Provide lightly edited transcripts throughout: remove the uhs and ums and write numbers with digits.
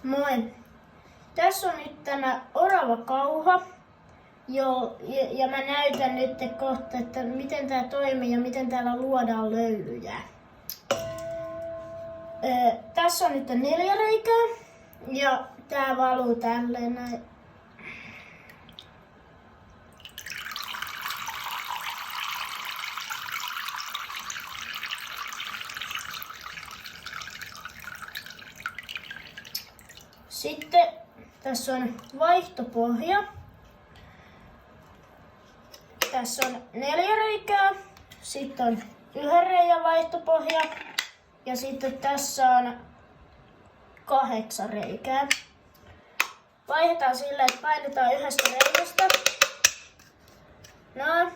Moi! Tässä on nyt tämä oravakauha. Ja mä näytän nyt kohta, että miten tää toimii ja miten täällä luodaan löylyjä. Tässä on nyt 4 reikää ja tää valuu tälleen näin. Sitten tässä on vaihtopohja. Tässä on 4 reikää, sitten on 1 reiän vaihtopohja ja sitten tässä on 8 reikää. Vaihdetaan sillä, että painetaan yhdestä reiästä. Noin.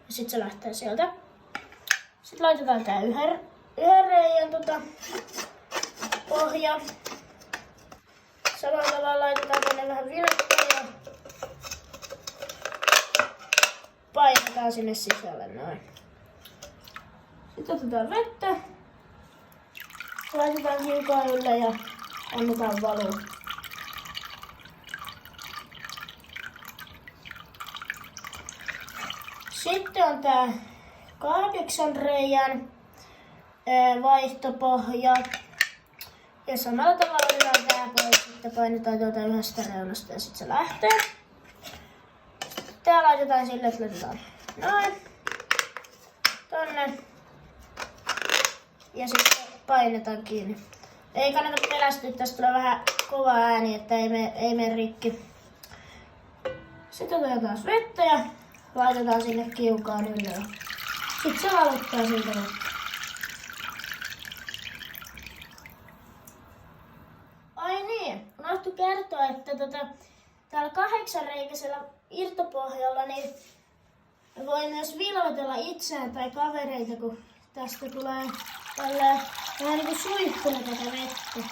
Ja sitten se lähtee sieltä. Sitten laitetaan tää yhden reijän pohja. Samalla tavalla laitetaan tänne vähän vinettä ja painetaan sinne sisälle noin. Sitten otetaan vettä. Laitetaan hiukan ylle ja annetaan valua. Sitten on tää 8 reijän vaihtopohja. Ja samalla tavalla otetaan tää pois, sitten painetaan tuolta yhdestä reunasta ja sitten se lähtee. Tää laitetaan sille, että laitetaan noin. Tonne. Ja sitten painetaan kiinni. Ei kannata pelästyä, tästä tulee vähän kova ääni, että ei mene rikki. Sitten otetaan taas vettä ja laitetaan sinne kiukaan ylle. Sitten se valuttaa siltä vettä. Ai niin, unohtu kertoa, että täällä 8-reikäisellä irtopohjalla niin voi myös vilvotella itseään tai kavereita, kun tästä tulee tällä vähän niin kuin suihkuna tätä vettä.